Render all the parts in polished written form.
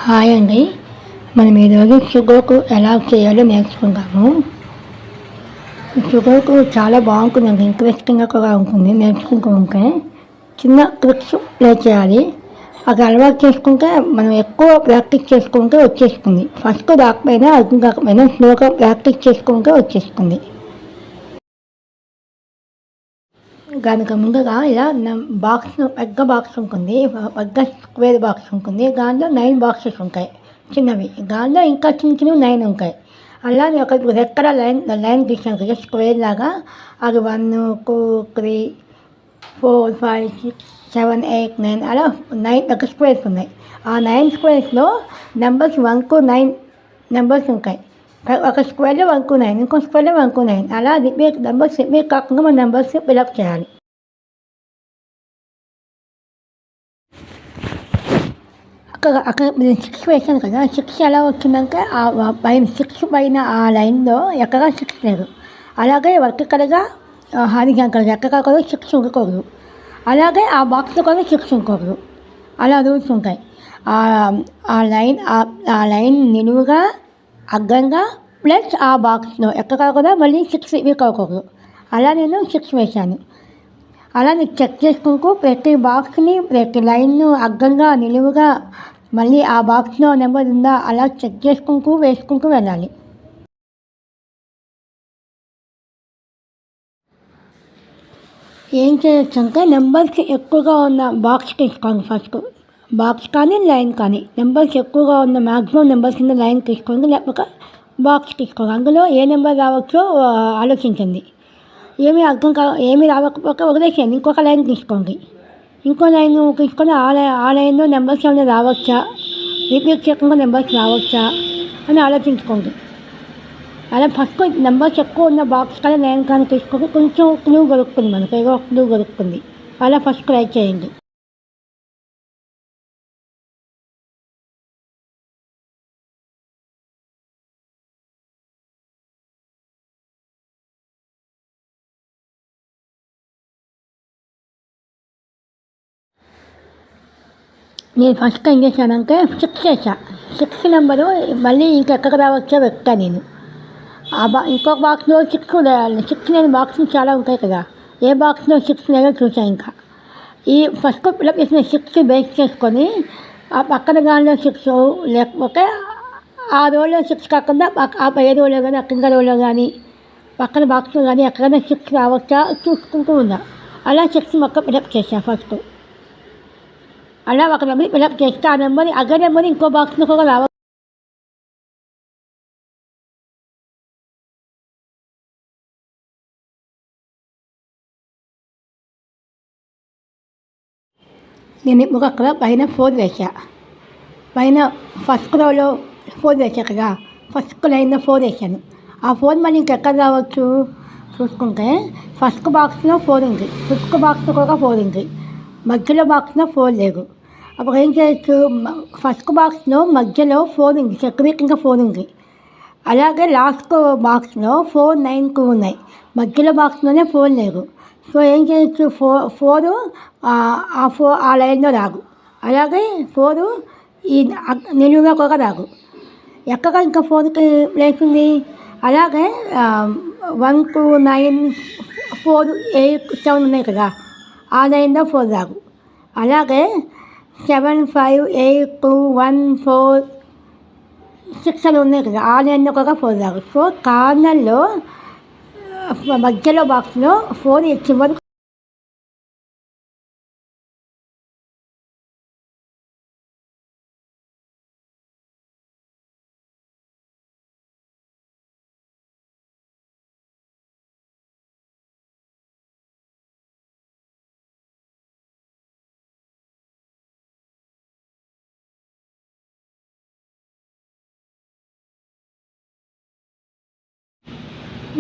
Hi అండి. మనం ఈరోజు సుడోకు ఎలా చేయాలో నేర్చుకుందాము. సుడోకు చాలా బాగుంటుందండి, ఇంట్రెస్టింగ్గా కూడా ఉంటుంది. నేర్చుకుంటూ ఉంటే చిన్న ట్రిక్స్ ప్లే చేయాలి. అది అలవాటు చేసుకుంటే మనం ఎక్కువ ప్రాక్టీస్ చేసుకుంటే వచ్చేస్తుంది. ఫస్ట్ రాకపోయినా అర్థం కాకపోయినా స్లోగా ప్రాక్టీస్ చేసుకుంటే వచ్చేస్తుంది. దానికి ముందుగా ఇలా బాక్స్, పెద్ద బాక్స్ ఉంటుంది, పెద్ద స్క్వేర్ బాక్స్ ఉంటుంది. దాంట్లో 9 బాక్సెస్ ఉంటాయి చిన్నవి. దాంట్లో ఇంకా చిన్న చిన్నవి 9 ఉంటాయి. అలానే ఒక రెక్కల లైన్ తీసాను కదా స్క్వేర్ లాగా. అది 1, 2, 3, 4, 5, 6, 7, 8, 9 అలా 9 ఒక స్క్వేర్స్ ఉన్నాయి. ఆ 9 స్క్వేర్స్లో నెంబర్స్ 1 to 9 నెంబర్స్ ఉంటాయి. ఒక స్క్వేర్లో 1 to 9, ఇంకో స్క్వేర్లో 1 to 9 అలా నెంబర్స్ రిపీట్ కాకుండా మన నెంబర్స్ ఫిలప్ చేయాలి. అక్కడ నేను 6 వేసాను కదా, 6 ఎలా వచ్చిందంటే పైన 6 పైన ఆ లైన్లో ఎక్కడా 6 లేదు. అలాగే వర్టికల్గా హారిజాంటల్గా ఎక్కడ కూడా 6 ఉండకూడదు. అలాగే ఆ బాక్స్లో కూడా 6 ఉండకూడదు. అలా రూల్స్ ఉంటాయి. ఆ లైన్ నిలువుగా అడ్డంగా ప్లస్ ఆ బాక్స్లో ఎక్కడ కూడా మళ్ళీ 6 వీక్ అవ్వకూడదు. అలా నేను 6 వేసాను. అలా నేను చెక్ చేసుకుంటూ ప్రతి బాక్స్ని, ప్రతి లైన్ను అడ్డంగా నిలువుగా మళ్ళీ ఆ బాక్స్లో నెంబర్ ఉందా అలా చెక్ చేసుకుంటూ వేసుకుంటూ వెళ్ళాలి. ఏం చేయొచ్చు అంటే నెంబర్స్ ఎక్కువగా ఉన్న బాక్స్ తీసుకోండి. ఫస్ట్ బాక్స్ కానీ లైన్ కానీ నెంబర్స్ ఎక్కువగా ఉన్న మ్యాక్సిమం నెంబర్స్ ఉన్న లైన్ తీసుకోండి, లేకపోతే బాక్స్ తీసుకోండి. అందులో ఏ నెంబర్ రావచ్చో ఆలోచించండి. ఏమీ రాకపోతే వదిలేసేయండి, ఇంకొక లైన్ తీసుకోండి. ఇంకో లైన్ తీసుకొని ఆ లైన్లో నెంబర్స్ ఏమైనా రావచ్చా, రిపీట్ చేయకుండా నెంబర్స్ రావచ్చా అని ఆలోచించుకోండి. అలా ఫస్ట్ నెంబర్స్ ఎక్కువ ఉన్న బాక్స్ కానీ లైన్ కానీ తీసుకొని కొంచెం క్లూ దొరుకుతుంది, మనకి ఏదో క్లూ దొరుకుతుంది. అలా ఫస్ట్ ట్రై చేయండి. నేను ఫస్ట్ ఏం చేశానంటే 6 చేశా. 6 నెంబరు మళ్ళీ ఇంకెక్కడ రావచ్చో వెతుకుతా నేను. ఇంకొక బాక్స్లో 6 లేని బాక్స్లు చాలా ఉంటాయి కదా, ఏ బాక్స్లో 6 లేదో చూసాను. ఇంకా ఈ ఫస్ట్ ఫిలప్ చేసిన 6 బేస్ చేసుకొని ఆ పక్కన దానిలో 6 లేకపోతే ఆ రోలో 6 కాకుండా ఆ పై రోలో కానీ, ఆ కింద రోలో కానీ, పక్కన బాక్స్లో కానీ ఎక్కడైనా 6 రావచ్చా చూసుకుంటూ ఉన్నా. అలా 6 మొక్క ఫిలప్ చేశాను ఫస్ట్. అలా ఒక నెంబర్ ఫిలప్ చేస్తే ఆ నెంబర్ అదే నెంబర్ ఇంకో బాక్స్లో కూడా రావచ్చు. నేను ఇప్పుడు అక్కడ పైన 4 వేసా. పైన ఫస్ట్ రోలో 4 వేసా కదా, ఫస్ట్ లైన్లో 4 వేసాను. ఆ 4 మళ్ళీ ఇంకెక్కడ రావచ్చు చూసుకుంటే ఫస్ట్ బాక్స్లో 4 ఉంది, ఫస్ట్ బాక్స్లో కూడా 4 ఉంది, మధ్యలో బాక్స్లో 4 లేదు. అప్పుడు ఏం చేయొచ్చు, ఫస్ట్ బాక్స్లో మధ్యలో 4 ఉంది, సెక్యూరిటీగా 4 ఉంది. అలాగే లాస్ట్ బాక్స్లో 4, 9 2 ఉన్నాయి, మధ్యలో బాక్స్లోనే 4 లేదు. సో ఏం చేయొచ్చు, 4 ఆ లైన్లో రాదు. అలాగే 4 ఈ నిలువుగా కూడా రాదు. ఎక్కడ ఇంకా 4కి ప్లేస్ ఉంది. అలాగే 1 to 9, 4, 8, 7 ఉన్నాయి కదా, ఆ లైన్లో 4 రాదు. అలాగే 7, 5, 8, 2, 1, 4, 6 అని ఉన్నాయి కదా, ఆ లైన్లో కూడా 4 రాదు. సో కార్నర్లో మధ్యలో బాక్స్లో 4 చివరికి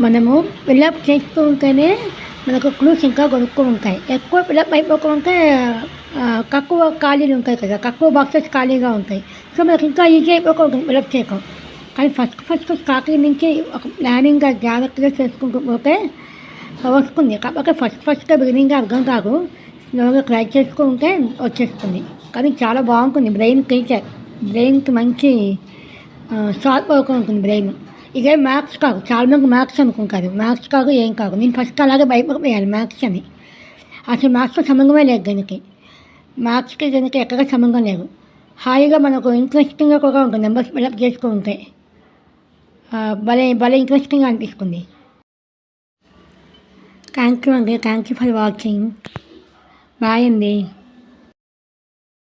మనము ఫిలప్ చేస్తూ ఉంటేనే మనకు క్లూస్ ఇంకా కొనుక్కు ఉంటాయి. ఎక్కువ ఫిలప్ అయిపోకుంటే తక్కువ ఖాళీలు ఉంటాయి కదా, తక్కువ బాక్సెస్ ఖాళీగా ఉంటాయి. సో మనకు ఇంకా ఈజీ అయిపోకుండా ఫిలప్ చేయడం. కానీ ఫస్ట్ స్టార్టింగ్ నుంచి ఒక ప్లానింగ్గా జాగ్రత్తగా చేసుకుంటూ పోతే వస్తుంది. కాకపోతే ఫస్ట్ బిగినింగ్గా అర్థం కాదు, స్లోగా ట్రై చేసుకుంటే వచ్చేస్తుంది. కానీ చాలా బాగుంటుంది, బ్రెయిన్ టీచర్. బ్రెయిన్కి మంచి షార్ప్ అవుతుంది బ్రెయిన్. ఇదే మ్యాథ్స్ కాదు, చాలామంది మ్యాథ్స్ అనుకుంటారు. మ్యాథ్స్ కాదు, ఏం కాదు. నేను ఫస్ట్ అలాగే భయపడిపోయాను మ్యాథ్స్ అని. అసలు మ్యాథ్స్తో సంబంధమే లేదు దీనికి. మ్యాథ్స్కి దీనికి ఎక్కడ సంబంధం లేదు. హాయిగా మనకు ఇంట్రెస్టింగ్గా కూడా ఉంటుంది నెంబర్స్ ఫిలప్ చేసుకుంటూ ఉంటే. భలే భలే ఇంట్రెస్టింగ్గా అనిపిస్తుంది. థ్యాంక్ యూ అండి. Thank you for watching. Bye అండి.